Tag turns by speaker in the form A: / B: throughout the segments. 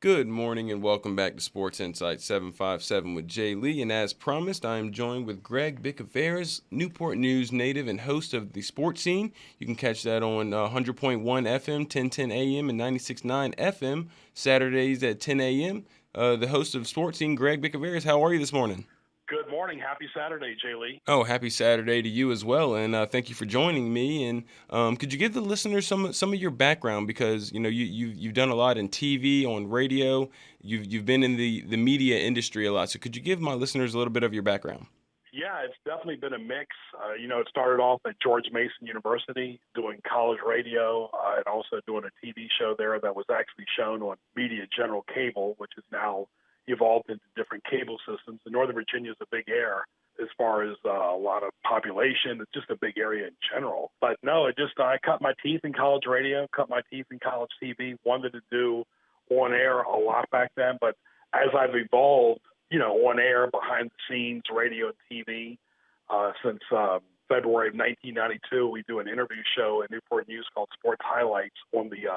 A: Good morning and welcome back to Sports Insight 757 with Jay Lee. And as promised, I am joined with Greg Bicouvaris, Newport News native and host of the Sports Scene. You can catch that on 100.1 FM, 1010 AM, and 96.9 FM, Saturdays at 10 a.m. The host of Sports Scene, Greg Bicouvaris, how are you this morning?
B: Good morning. Happy Saturday, Jay Lee.
A: Oh, happy Saturday to you as well, and thank you for joining me. And could you give the listeners some of your background because you've done a lot in TV, on radio, you've been in the media industry a lot. So could you give my listeners a little bit of your background?
B: Yeah, it's definitely been a mix. It started off at George Mason University doing college radio and also doing a TV show there that was actually shown on Media General Cable, which is now evolved into different cable systems. And Northern Virginia is a big air as far as a lot of population. It's just a big area in general. But no, I cut my teeth in college radio, cut my teeth in college TV, wanted to do on air a lot back then. But as I've evolved, on air, behind the scenes, radio and TV. Since February of 1992, we do an interview show at Newport News called Sports Highlights on the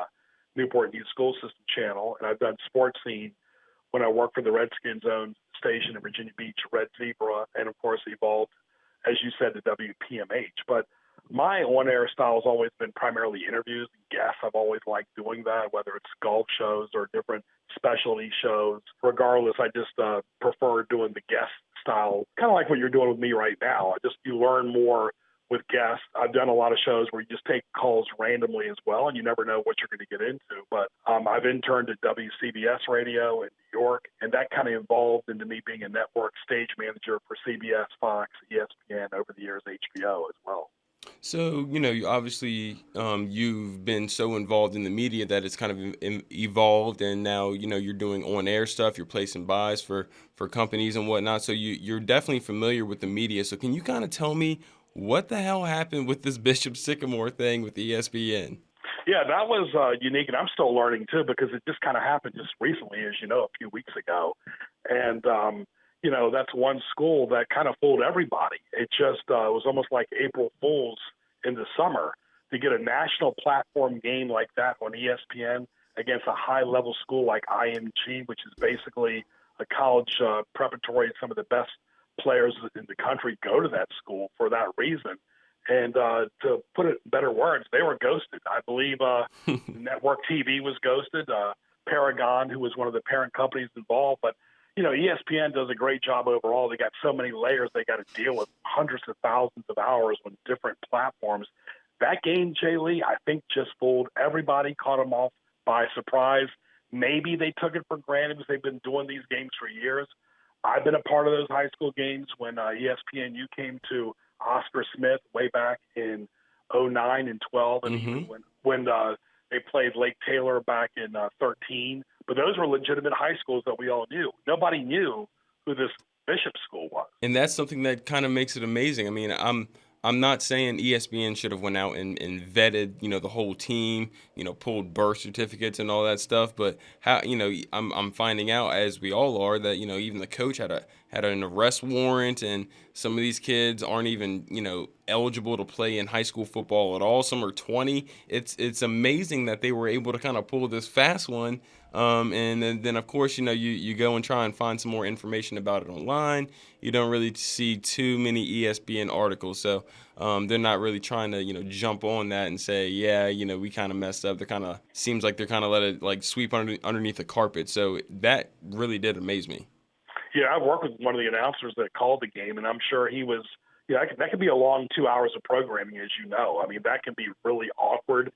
B: Newport News School System channel. And I've done Sports Scene when I worked for the Redskins owned station in Virginia Beach, Red Zebra, and of course evolved, as you said, to WPMH. But my on-air style has always been primarily interviews and guests. I've always liked doing that, whether it's golf shows or different specialty shows. Regardless, I just prefer doing the guest style, kind of like what you're doing with me right now. You learn more with guests. I've done a lot of shows where you just take calls randomly as well, and you never know what you're going to get into. But I've interned at WCBS Radio in New York, and that kind of evolved into me being a network stage manager for CBS, Fox, ESPN, over the years, HBO as well.
A: So, you obviously you've been so involved in the media that it's kind of evolved, and now you're doing on-air stuff. You're placing buys for companies and whatnot. So you're definitely familiar with the media. So can you kind of tell me what the hell happened with this Bishop Sycamore thing with ESPN?
B: Yeah, that was unique, and I'm still learning too because it just kind of happened just recently, as you know, a few weeks ago. And that's one school that kind of fooled everybody. It just was almost like April Fools in the summer to get a national platform game like that on ESPN against a high-level school like IMG, which is basically a college preparatory. Some of the best players in the country go to that school for that reason. And to put it in better words, they were ghosted. I believe network TV was ghosted. Paragon, who was one of the parent companies involved, but ESPN does a great job overall. They got so many layers they got to deal with, hundreds of thousands of hours on different platforms. That game, Jay Lee, I think just fooled everybody, caught them off by surprise. Maybe they took it for granted because they've been doing these games for years. I've been a part of those high school games when ESPNU came to Oscar Smith way back in '09 and 12, and
A: Mm-hmm.
B: even when they played Lake Taylor back in 13. But those were legitimate high schools that we all knew. Nobody knew who this Bishop school was.
A: And that's something that kind of makes it amazing. I mean, I'm not saying ESPN should have went out and vetted, the whole team, pulled birth certificates and all that stuff. But how, I'm finding out, as we all are, that even the coach had an arrest warrant, and some of these kids aren't even eligible to play in high school football at all. Some are 20. It's amazing that they were able to kind of pull this fast one. And then of course, you go and try and find some more information about it online. You don't really see too many ESPN articles. So they're not really trying to, jump on that and say, yeah, we kind of messed up. They're kind of, seems like they're kind of let it like sweep underneath the carpet. So that really did amaze me.
B: Yeah, I worked with one of the announcers that called the game, and I'm sure he was. Yeah, that could be a long 2 hours of programming, as you know. I mean, that can be really awkward.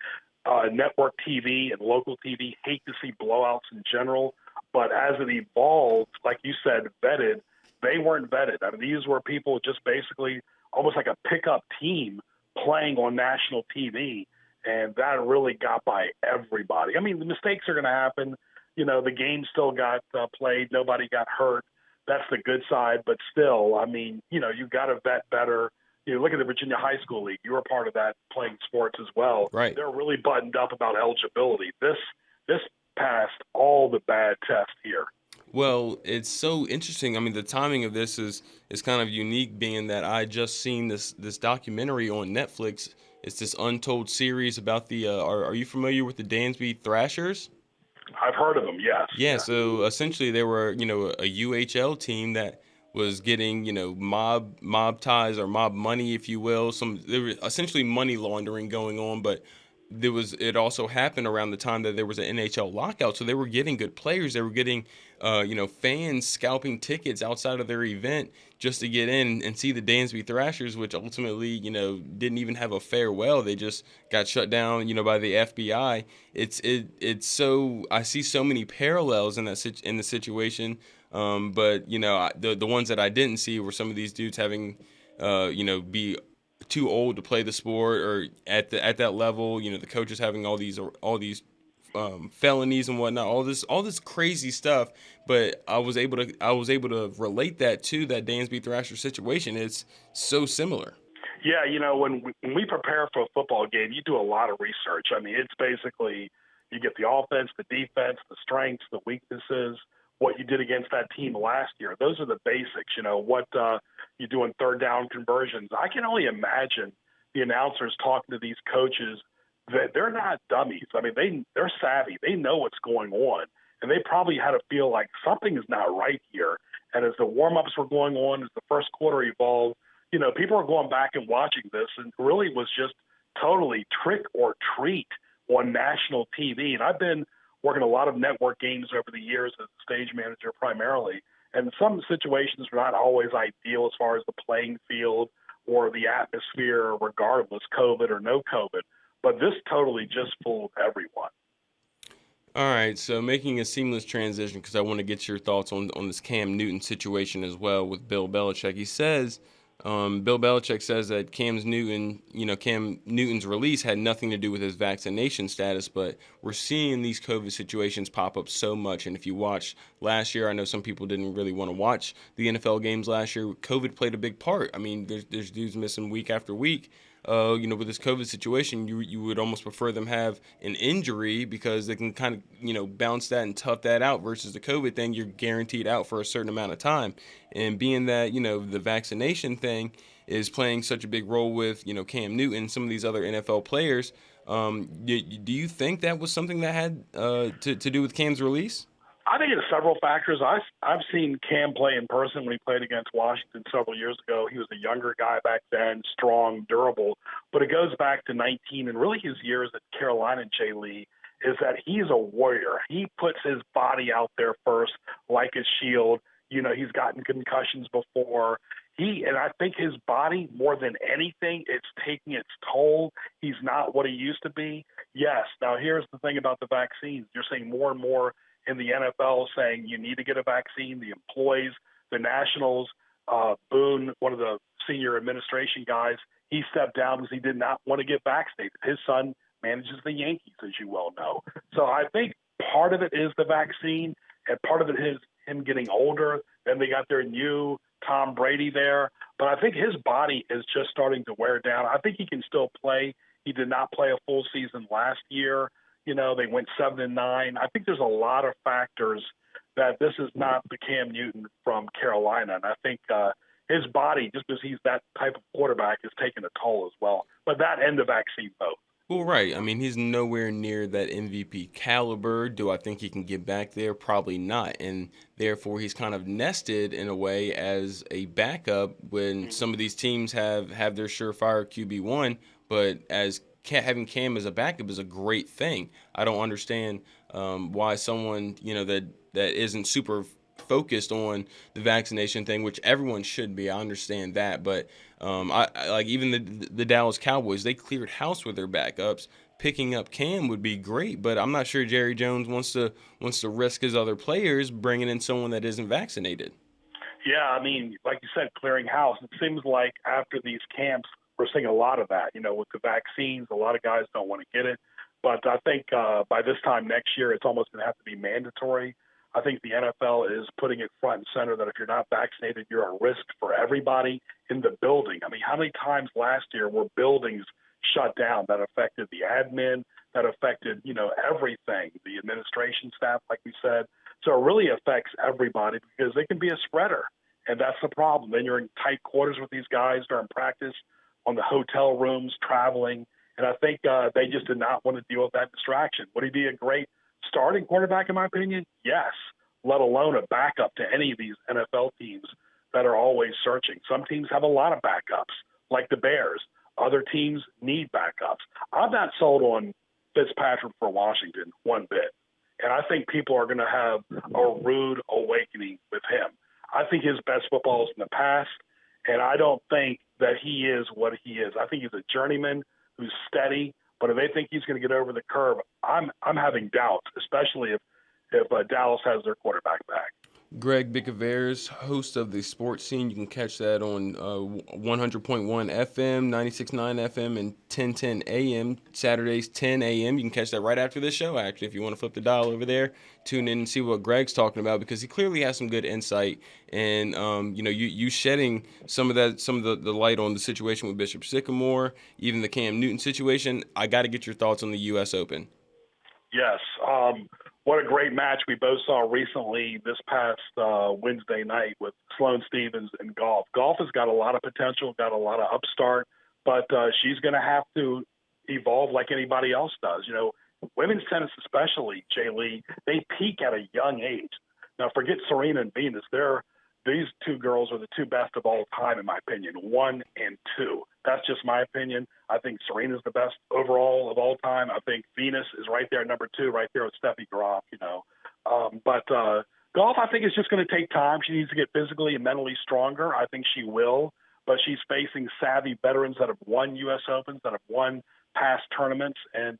B: Network TV and local TV hate to see blowouts in general, but as it evolved, like you said, vetted, they weren't vetted. I mean, these were people just basically almost like a pickup team playing on national TV, and that really got by everybody. I mean, the mistakes are going to happen. The game still got played. Nobody got hurt. That's the good side, but still, I mean, you've got to vet better. Look at the Virginia High School League. You were part of that playing sports as well.
A: Right.
B: They're really buttoned up about eligibility. This passed all the bad tests here.
A: Well, it's so interesting. I mean, the timing of this is kind of unique, being that I just seen this documentary on Netflix. It's this untold series about the. Are you familiar with the Dansby Thrashers?
B: I've heard of them. Yes.
A: Yeah,
B: Yeah.
A: so essentially they were, a UHL team that was getting, mob ties or mob money, if you will. There was essentially money laundering going on, but it also happened around the time that there was an NHL lockout, so they were getting good players. They were getting, fans scalping tickets outside of their event just to get in and see the Dansby Thrashers, which ultimately, didn't even have a farewell. They just got shut down, by the FBI. It's so I see so many parallels in in the situation. But the ones that I didn't see were some of these dudes having, be too old to play the sport or at that level. The coaches having all these felonies and whatnot, all this crazy stuff. But I was able to relate that to that Dansby Thrasher situation. It's so similar.
B: Yeah, when we prepare for a football game, you do a lot of research. I mean, it's basically you get the offense, the defense, the strengths, the weaknesses, what you did against that team last year. Those are the basics. What you do in third down conversions. I can only imagine the announcers talking to these coaches that they're not dummies. I mean, they're savvy. They know what's going on, and they probably had to feel like something is not right here. And as the warm-ups were going on, as the first quarter evolved, people are going back and watching this, and really was just totally trick or treat on national TV. And I've been working a lot of network games over the years as a stage manager primarily, and some situations are not always ideal as far as the playing field or the atmosphere, regardless, COVID or no COVID. But this totally just fooled everyone.
A: All right, so making a seamless transition because I want to get your thoughts on this Cam Newton situation as well with Bill Belichick. Bill Belichick says that Cam Newton's release had nothing to do with his vaccination status, but we're seeing these COVID situations pop up so much. And if you watched last year, I know some people didn't really want to watch the NFL games last year. COVID played a big part. I mean, there's dudes missing week after week. With this COVID situation, you would almost prefer them have an injury because they can kind of, bounce that and tough that out versus the COVID thing. You're guaranteed out for a certain amount of time. And being that, the vaccination thing is playing such a big role with, Cam Newton, some of these other NFL players, do you think that was something that had to do with Cam's release?
B: I think it's several factors. I've seen Cam play in person when he played against Washington several years ago. He was a younger guy back then, strong, durable. But it goes back to 19 and really his years at Carolina, Jay Lee, is that he's a warrior. He puts his body out there first, like a shield. He's gotten concussions before. And I think his body, more than anything, it's taking its toll. He's not what he used to be. Yes. Now, here's the thing about the vaccines. You're seeing more and more in the NFL saying you need to get a vaccine. The employees, the Nationals, Boone, one of the senior administration guys, he stepped down because he did not want to get vaccinated. His son manages the Yankees, as you well know. So I think part of it is the vaccine, and part of it is him getting older. Then they got their new Tom Brady there. But I think his body is just starting to wear down. I think he can still play. He did not play a full season last year. They went 7-9. I think there's a lot of factors that this is not the Cam Newton from Carolina. And I think his body, just because he's that type of quarterback, is taking a toll as well. But that and the vaccine, both.
A: Well, right. I mean, he's nowhere near that MVP caliber. Do I think he can get back there? Probably not. And therefore, he's kind of nested in a way as a backup when some of these teams have their surefire QB1. But having Cam as a backup is a great thing. I don't understand why someone that isn't super focused on the vaccination thing, which everyone should be. I understand that, but I like even the Dallas Cowboys. They cleared house with their backups. Picking up Cam would be great, but I'm not sure Jerry Jones wants to risk his other players bringing in someone that isn't vaccinated.
B: Yeah, I mean, like you said, clearing house. It seems like after these camps, we're seeing a lot of that. With the vaccines, a lot of guys don't want to get it. But I think by this time next year, it's almost going to have to be mandatory. I think the NFL is putting it front and center that if you're not vaccinated, you're a risk for everybody in the building. I mean, how many times last year were buildings shut down that affected the admin, that affected, everything, the administration staff, like we said. So it really affects everybody because they can be a spreader. And that's the problem. Then you're in tight quarters with these guys during practice, on the hotel rooms, traveling. And I think they just did not want to deal with that distraction. Would he be a great starting quarterback, in my opinion, yes, let alone a backup to any of these NFL teams that are always searching. Some teams have a lot of backups, like the Bears. Other teams need backups. I'm not sold on Fitzpatrick for Washington one bit. And I think people are going to have a rude awakening with him. I think his best football is in the past, and I don't think that he is what he is. I think he's a journeyman who's steady, but if they think he's going to get over the curve, I'm having doubts, especially if Dallas has their quarterback back.
A: Greg Bicouvaris, host of the Sports Scene. You can catch that on 100.1 FM, 96.9 FM, and 1010 AM. Saturdays, 10 AM. You can catch that right after this show, actually, if you want to flip the dial over there. Tune in and see what Greg's talking about, because he clearly has some good insight. And, you shedding some of the light on the situation with Bishop Sycamore, even the Cam Newton situation. I got to get your thoughts on the U.S. Open.
B: Yes. What a great match we both saw recently this past Wednesday night with Sloane Stephens and golf. Golf has got a lot of potential, got a lot of upstart, but she's going to have to evolve like anybody else does. Women's tennis especially, Jay Lee, they peak at a young age. Now, forget Serena and Venus. These two girls are the two best of all time, in my opinion, 1 and 2. That's just my opinion. I think Serena's the best overall of all time. I think Venus is right there at number 2, right there with Steffi Graf, But golf, I think, is just going to take time. She needs to get physically and mentally stronger. I think she will. But she's facing savvy veterans that have won U.S. Opens, that have won past tournaments. And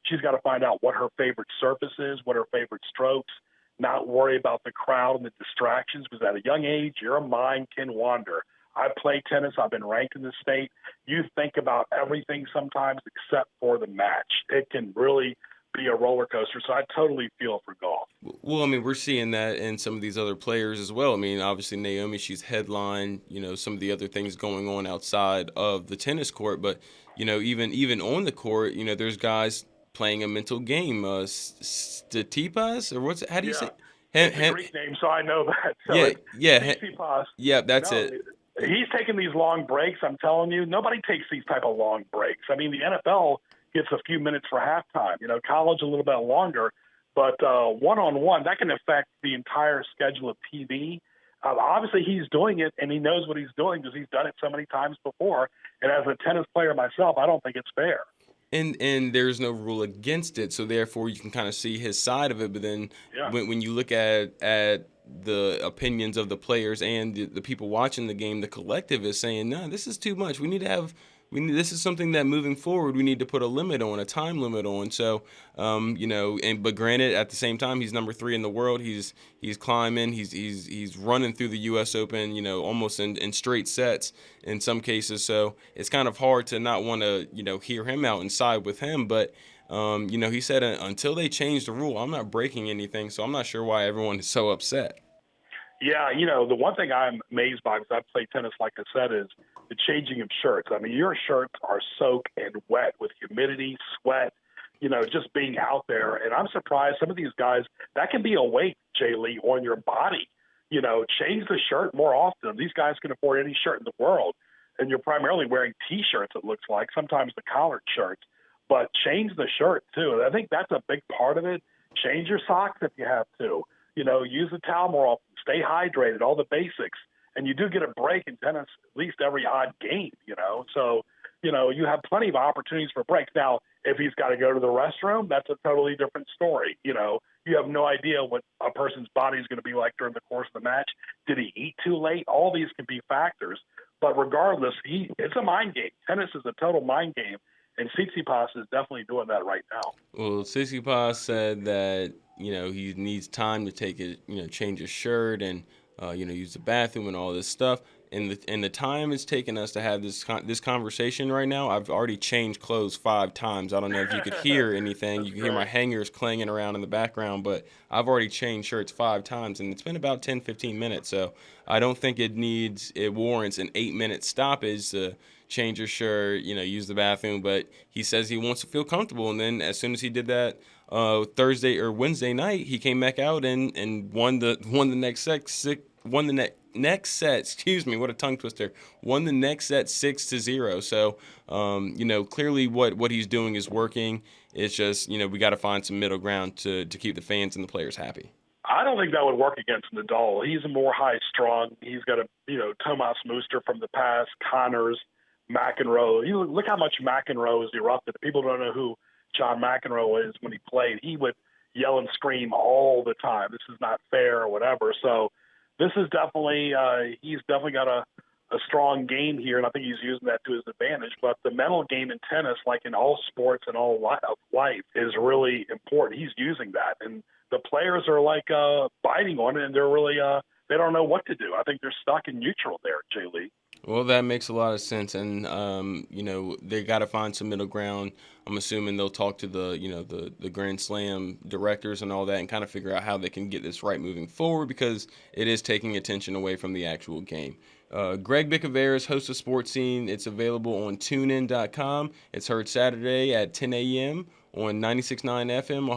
B: she's got to find out what her favorite surface is, what her favorite strokes, not worry about the crowd and the distractions, because at a young age, your mind can wander. I play tennis. I've been ranked in the state. You think about everything sometimes except for the match. It can really be a roller coaster. So I totally feel for golf.
A: Well, I mean, we're seeing that in some of these other players as well. I mean, obviously Naomi, she's headline, some of the other things going on outside of the tennis court. But, even on the court, there's guys playing a mental game. Statipas, or how do you say?
B: It's a Greek name, so I know that. So Tsitsipas.
A: Yeah, that's it.
B: He's taking these long breaks. I'm telling you, nobody takes these type of long breaks. I mean, the NFL gets a few minutes for halftime. College a little bit longer, but one-on-one, that can affect the entire schedule of TV. Obviously, he's doing it, and he knows what he's doing because he's done it so many times before. And as a tennis player myself, I don't think it's fair.
A: And there's no rule against it, so therefore you can kind of see his side of it. But then when you look at the opinions of the players and the people watching the game, the collective is saying, no, this is too much. This is something that moving forward we need to put a limit on, a time limit on. So, but granted, at the same time, he's number 3 in the world. He's climbing. He's running through the U.S. Open, almost in straight sets in some cases. So it's kind of hard to not want to, hear him out and side with him. But, he said until they change the rule, I'm not breaking anything. So I'm not sure why everyone is so upset.
B: Yeah, the one thing I'm amazed by, because I play tennis, like I said, is the changing of shirts. I mean, your shirts are soaked and wet with humidity, sweat, just being out there. And I'm surprised some of these guys, that can be a weight, Jay Lee, on your body. Change the shirt more often. These guys can afford any shirt in the world. And you're primarily wearing T-shirts, it looks like, sometimes the collared shirts. But change the shirt, too. And I think that's a big part of it. Change your socks if you have to. Use the towel more often. Stay hydrated, all the basics. And you do get a break in tennis at least every odd game, So, you have plenty of opportunities for breaks. Now, if he's got to go to the restroom, that's a totally different story. You have no idea what a person's body is going to be like during the course of the match. Did he eat too late? All these can be factors. But regardless, it's a mind game. Tennis is a total mind game. And Tsitsipas is definitely doing that right now.
A: Well, Tsitsipas said that, he needs time to take his, change his shirt and, use the bathroom and all this stuff. And the time it's taken us to have this conversation right now, I've already changed clothes 5 times. I don't know if you could hear anything. You can hear my hangers clanging around in the background, but I've already changed shirts 5 times, and it's been about 10, 15 minutes. So I don't think it warrants an 8-minute stoppage to change your shirt, use the bathroom. But he says he wants to feel comfortable, and then as soon as he did that Thursday or Wednesday night, he came back out and won the next set. Excuse me, what a tongue twister. Won the next set 6-0. So, clearly what he's doing is working. It's just, we got to find some middle ground to keep the fans and the players happy.
B: I don't think that would work against Nadal. He's more high strung. He's got Tomas Muster from the past, Connors, McEnroe. Look how much McEnroe has erupted. People don't know who John McEnroe is when he played. He would yell and scream all the time. This is not fair or whatever. So this is definitely he's definitely got a strong game here, and I think he's using that to his advantage. But the mental game in tennis, like in all sports and all of life, is really important. He's using that, and the players are like biting on it, and they're really they don't know what to do. I think they're stuck in neutral there, Jay Lee.
A: Well, that makes a lot of sense, and they got to find some middle ground. I'm assuming they'll talk to the Grand Slam directors and all that, and kind of figure out how they can get this right moving forward, because it is taking attention away from the actual game. Greg Bicouvaris hosts a sports scene. It's available on TuneIn.com. It's heard Saturday at 10 a.m. on 96.9 FM,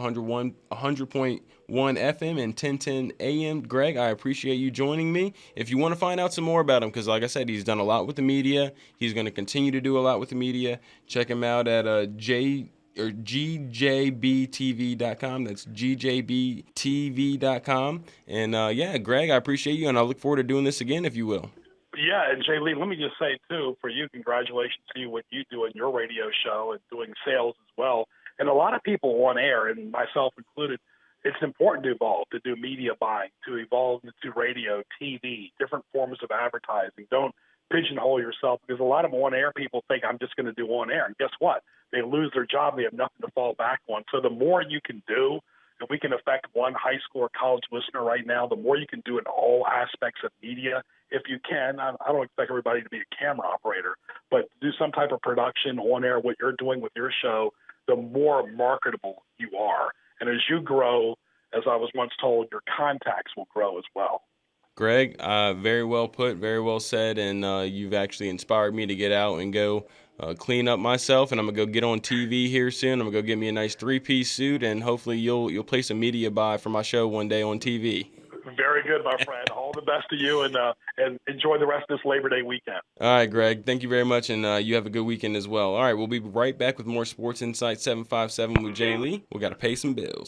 A: 100.1 FM, and 1010 AM. Greg, I appreciate you joining me. If you want to find out some more about him, because like I said, he's done a lot with the media. He's going to continue to do a lot with the media. Check him out at GJBTV.com. That's GJBTV.com. And Greg, I appreciate you, and I look forward to doing this again, if you will.
B: Yeah, and Jay Lee, let me just say, too, for you, congratulations to you, what you do in your radio show and doing sales as well. And a lot of people on air, and myself included, it's important to evolve, to do media buying, to evolve into radio, TV, different forms of advertising. Don't pigeonhole yourself, because a lot of on-air people think, I'm just going to do on-air. And guess what? They lose their job. They have nothing to fall back on. So the more you can do, if we can affect one high school or college listener right now, the more you can do in all aspects of media. If you can, I don't expect everybody to be a camera operator, but do some type of production on air, what you're doing with your show, the more marketable you are. And as you grow, as I was once told, your contacts will grow as well.
A: Greg, very well put, very well said, and you've actually inspired me to get out and go clean up myself, and I'm gonna go get on TV here soon. I'm gonna go get me a nice 3-piece suit, and hopefully you'll place a media buy for my show one day on TV.
B: Very good, my friend. All the best to you, and enjoy the rest of this Labor Day weekend.
A: All right, Greg. Thank you very much, and you have a good weekend as well. All right, we'll be right back with more Sports Insight 757 with Jay Lee. We got to pay some bills.